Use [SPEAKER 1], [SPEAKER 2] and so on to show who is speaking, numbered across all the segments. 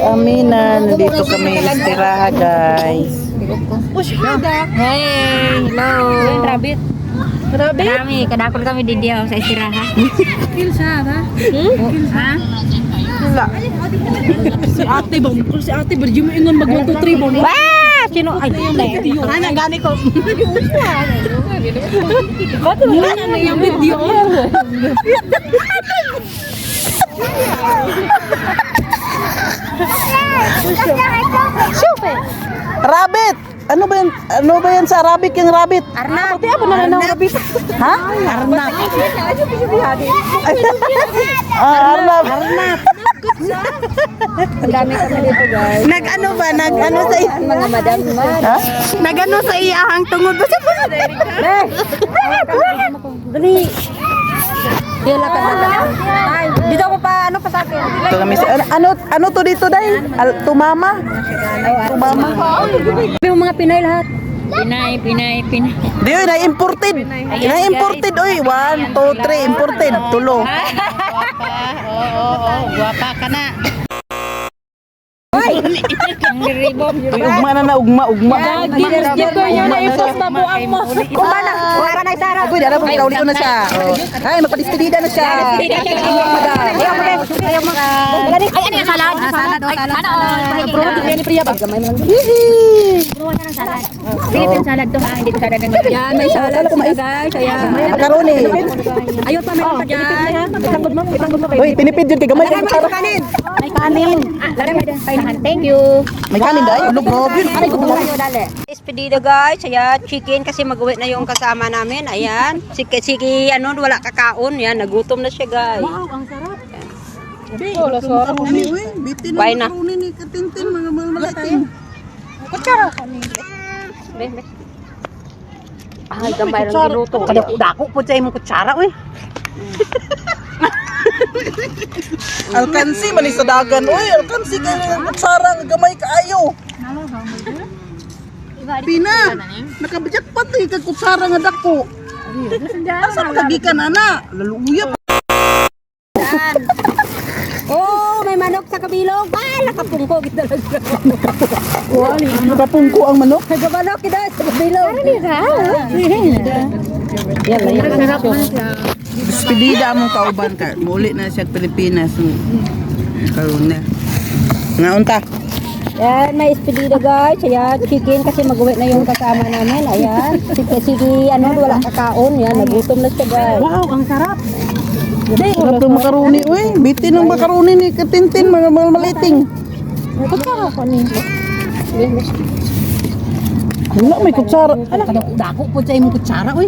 [SPEAKER 1] Amina. Nandito kami istiraha, guys.
[SPEAKER 2] Hey, hello. Rabbit. Marami, kadakol kami di diyaw sa istiraha. Kilsa, ha? Ha?
[SPEAKER 1] Wala.
[SPEAKER 3] Si ate bang, kung si ate berjum ingon mag 1 2 3 bang.
[SPEAKER 2] Wah! Sino? Ay,
[SPEAKER 3] Ana gani ko. Bato na yung video.
[SPEAKER 1] Rabbit! Ano ba yan? Ano ba yan sa rabbit? Yung rabbit?
[SPEAKER 2] Arnab.
[SPEAKER 3] Apa na ng rabbit?
[SPEAKER 1] Ha?
[SPEAKER 2] Arnab.
[SPEAKER 1] Arnab.
[SPEAKER 2] Ang dami kami dito, guys.
[SPEAKER 3] Nag-ano ba? Nag-ano sa
[SPEAKER 2] Mga madam man.
[SPEAKER 1] Ha?
[SPEAKER 3] nag-ano sa iyahang tungod ba?
[SPEAKER 2] Dali. Kila ka na. Ay, dito ako pa, ano pa sa akin?
[SPEAKER 1] Ito kami si... Ano to dito, Day? Tumama? Tumama?
[SPEAKER 2] Yung mga Pinay lahat. Pinay.
[SPEAKER 1] Di yun, na-imported. Na-imported, oy. 1, 2, 3, imported. Tulo.
[SPEAKER 2] Guwapa ka na. Ang ribom.
[SPEAKER 1] Uy, ugma na, ugma.
[SPEAKER 3] Sticker niya na i-post na buang mo.
[SPEAKER 2] Kumana, wala na isara.
[SPEAKER 1] Uy, alam mo, kauli ko na siya. Oh. Ay, magpadispedida na siya.
[SPEAKER 2] Ayaw mga... Ay, ano yung salad? Salad. Ano?
[SPEAKER 3] Ni Priya ba? Gamay man.
[SPEAKER 2] Pruwan ka ng salad. Philippine salad to ha, hindi ko salad ng
[SPEAKER 3] Yan, may salad po guys. Ayan.
[SPEAKER 1] Makaroni.
[SPEAKER 3] Ayun pa meron pa dyan. Itangod mo kayo.
[SPEAKER 1] Uy, pinipid yun. Gamay ka.
[SPEAKER 3] Kanin.
[SPEAKER 2] May kanin. Lagay mo din. Kailangan. Thank you.
[SPEAKER 1] May kanin, Day. Ulog, Robin.
[SPEAKER 4] Despedida guys, ayan, chicken kasi mag-uwi na yung kasama namin, ayan. Sige, ano, wala kakaon, yan, nagutom na siya guys.
[SPEAKER 3] Wow, ang sarap.
[SPEAKER 4] Bye na. Ay, gamay lang giluto.
[SPEAKER 1] Dako po sa imong kutsara, uy. Alkansi man sa dagan. Uy, alkansi kayo ng kutsara. Gamay kaayo. Pina, nakabijak pa ito kag kutsara nga dako. Asa magagikan, ana? Laluyap.
[SPEAKER 2] Oh, may manok sa kabilog. Ah, nakapungko kita lang.
[SPEAKER 1] Nakapungko ang manok.
[SPEAKER 2] Nagamanok kita sa kabilog. Ano ka? Yan,
[SPEAKER 1] Despedida among kauban ka. Muli na siya Pilipinas. Karon na. Ngaon ta.
[SPEAKER 2] Yan, may espedida guys. Ayan, chicken kasi mag-uwi na yung kasama namin. Ayan. Sige, ano, wala kakaon. Yan, nagutom na siya guys.
[SPEAKER 3] Wow, ang sarap.
[SPEAKER 1] Sarap ng makaroni. Uy, bitin ng makaroni ni Katintin. Mga maliting.
[SPEAKER 2] Kutsara ko ni.
[SPEAKER 1] Wala, may kutsara.
[SPEAKER 3] Dako po sa imong kutsara, oy.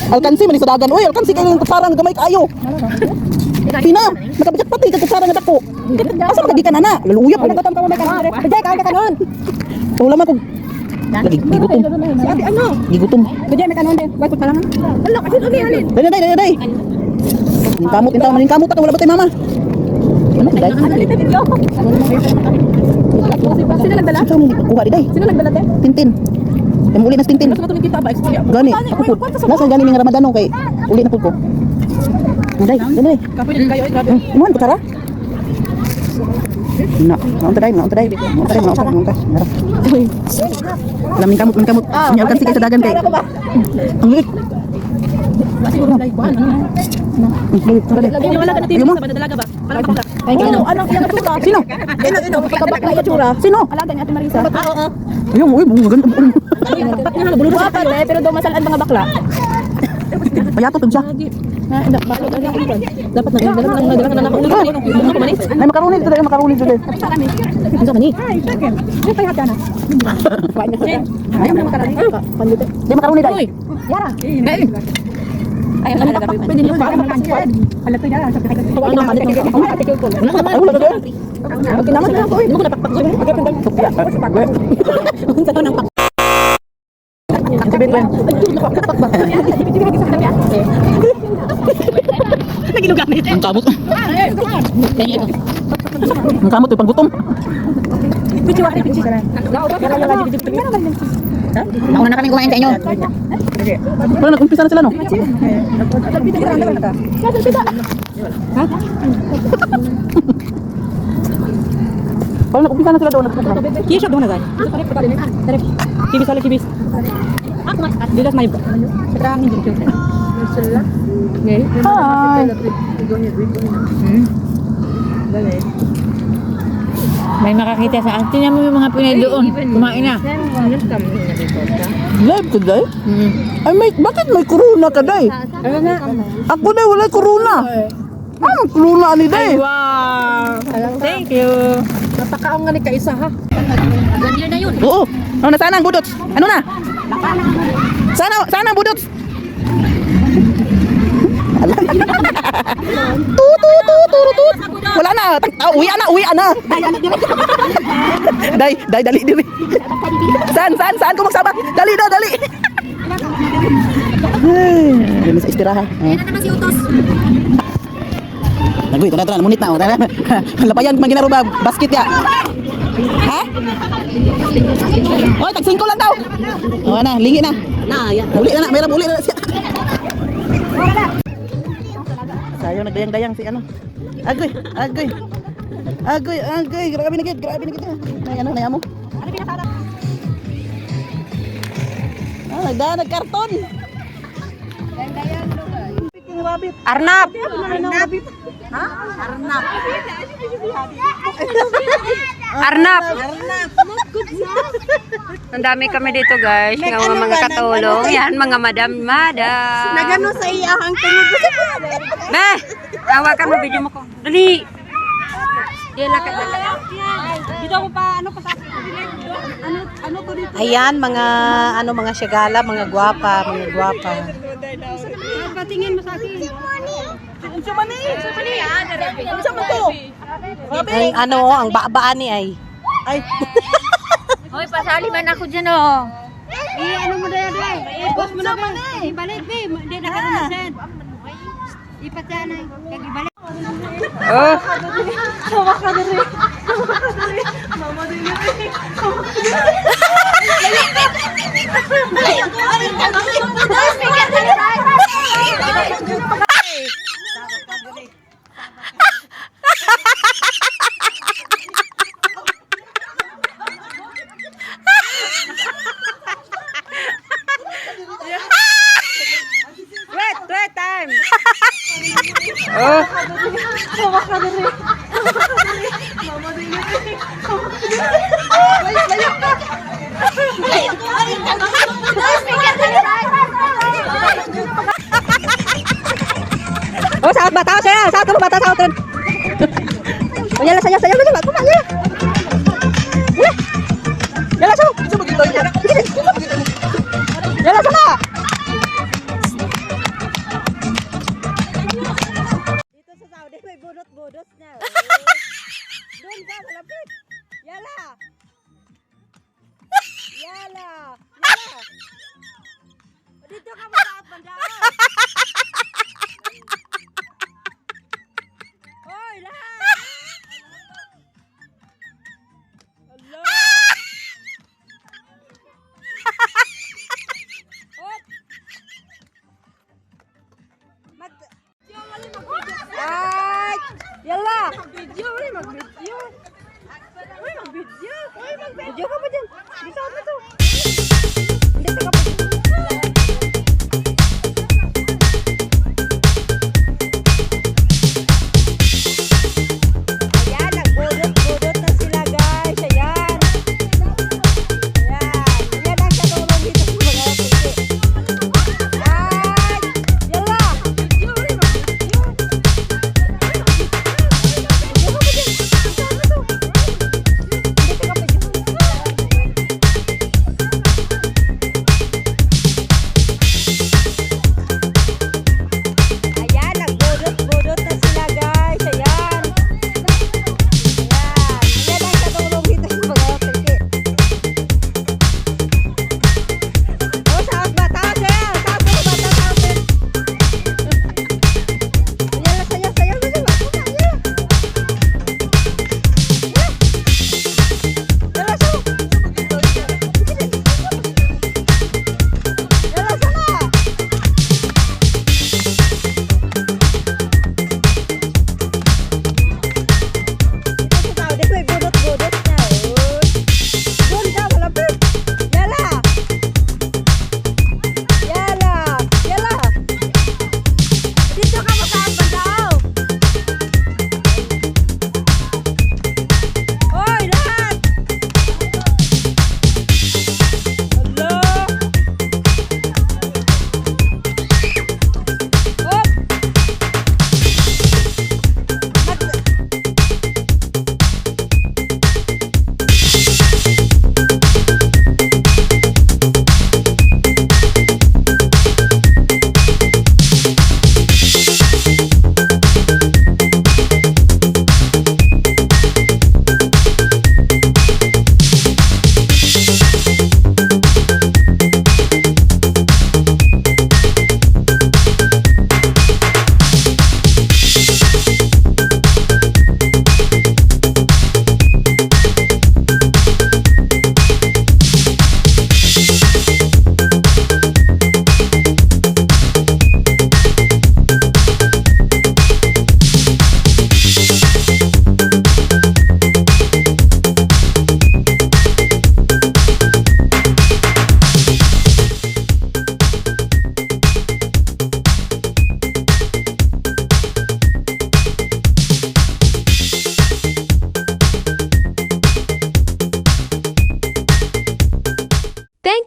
[SPEAKER 1] Alkansi man sa dagan. Uy, alkansi kayo ng kutsara nga gamay kaayo. Pina, nakabijak pati kag kutsara nga dako. Asa magagikan, ana? Laluyap.
[SPEAKER 2] Nagutom ka mo may kanon. Bajay, kaon ka kanon.
[SPEAKER 1] Wala man kog lagi gigutom.
[SPEAKER 3] Si ate ano?
[SPEAKER 1] Gigutom.
[SPEAKER 2] Bajay, may kanon din. Wait, pa lang.
[SPEAKER 3] Hala, kasi halin.
[SPEAKER 1] Day. Ning kamot at wala ba tay mama? Ano day?
[SPEAKER 3] Sino nagdala?
[SPEAKER 1] Sino mo kuha di day?
[SPEAKER 3] Sino nagdala te?
[SPEAKER 1] Tintin. Kay uli na Tintin.
[SPEAKER 3] Mas matulog kita ba?
[SPEAKER 1] Gani, ako po. Nasa gani ning Ramadan kay uli na pud ko. Day.
[SPEAKER 3] Kapoy din kayo, grabe.
[SPEAKER 1] Imuan kutsara. Na, naunta day. Alam ning kamot. Nya alkansi kay sa dagan kay. Ang liit.
[SPEAKER 3] Lagyan niyo wala ka na TV sa dalaga ba? Para ka. Anong iyang tsura?
[SPEAKER 1] Sino?
[SPEAKER 3] Ino, pagkabakla yung tsura.
[SPEAKER 1] Sino?
[SPEAKER 3] Alaga ni Ate Marisa. Oo.
[SPEAKER 1] Ayun, uy, bunga ganda.
[SPEAKER 3] Ba't nga nabuluro sa kayo? Pero daw masalaan mga bakla.
[SPEAKER 1] Payato to siya.
[SPEAKER 3] Bakla daw yung iban. Dapat na dala ka na nakaulo. Ano ko manis?
[SPEAKER 1] Ay makaroni dito.
[SPEAKER 3] Sarami. Ano ka ni? Ay, payat na. Ayaw na makarami. Pandito.
[SPEAKER 1] Di makaroni day.
[SPEAKER 3] Uy, Yara. Ayaw na talaga. Pwede niyo pa. Alam ko yara. Ano ka dito? Ako makatikil ko. Ano naman?
[SPEAKER 1] Ay wala doon.
[SPEAKER 3] Okay naman na ako. Ano ko napakpak ko? Unsa to nang pak.
[SPEAKER 1] Sibit wen.
[SPEAKER 3] Nagilugan na ito.
[SPEAKER 1] Ang kamot.
[SPEAKER 3] Kaya ito.
[SPEAKER 1] Ang kamot yung panggutom.
[SPEAKER 3] Pichi wari pichi.
[SPEAKER 2] Nauna na kaming kumain sa inyo.
[SPEAKER 1] Wala, nag-umpisa na sila no? Bal nag-umpisa na sila doon.
[SPEAKER 3] Kisha doon na guys. Kibis wala kibis. Dilas may sekarang hindi ko.
[SPEAKER 1] Hi.
[SPEAKER 3] May makakita sa atin. Tingnan mo yung mga Pinoy doon. Kumain na.
[SPEAKER 1] Live ka day? Ay, bakit may corona ka day? Ako day, wala corona. Ano corona ni day?
[SPEAKER 3] Wow. Thank you. Napakaong nga ni kaisa ha.
[SPEAKER 1] Oo. Ano na sana ang budots? Ano na? Sana ang budots. Tut. Wala na. Uwi na. Day, dali diri. Saan ko magsama? Dali. Ay, sa istirahat. Nagoy, tara, munit na. Tara. Lapayan man ginaro ba basket ya. Ha? Oy, tag 5 lang daw. O na, lingi na. Uli na, mayroon uli na siya. Sayo nagdayang-dayang si ano. Agoy. Grabe na gid. Nay ano, nay amo. Nagkarton.
[SPEAKER 4] Arnab. Arnab. Ang dami kami dito guys, ng mga katulong. Yan, mga madam.
[SPEAKER 2] Nagano sa iya ang tungod.
[SPEAKER 4] Beh, tawakan mo, video mo ko. Dali. Yan, lakad. Dito ako pa, ano pa sa ano to dito?
[SPEAKER 2] Ayan, mga syagala, mga gwapa.
[SPEAKER 4] Patingin mo sa akin.
[SPEAKER 1] Unsa man ni? Unsa man to?
[SPEAKER 2] Ay, ang babaan ni ay.
[SPEAKER 4] Hoy, pasali man ako dyan oh. Ano mo na yan? I-post mo na ba? Ibalik, babe. Hindi na ka na send. Ipatya na. Kagibalik. Oh. Wait, time. Oh. Oh, saat batao saya. Saat kamu batao saat. Oh, yala saya. Kuma ya. Yala so. Yala sana. Dito sa Saudi may bunot-bunot na. Doon ka malapit. Yala. Dito ka malaat banda. Hoy, lahat. Allah. Ay! Yala! Mag-video! Mag-video! Video ka pa dyan! Bisa mo to! Hindi ka pa dyan!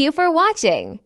[SPEAKER 5] you for watching.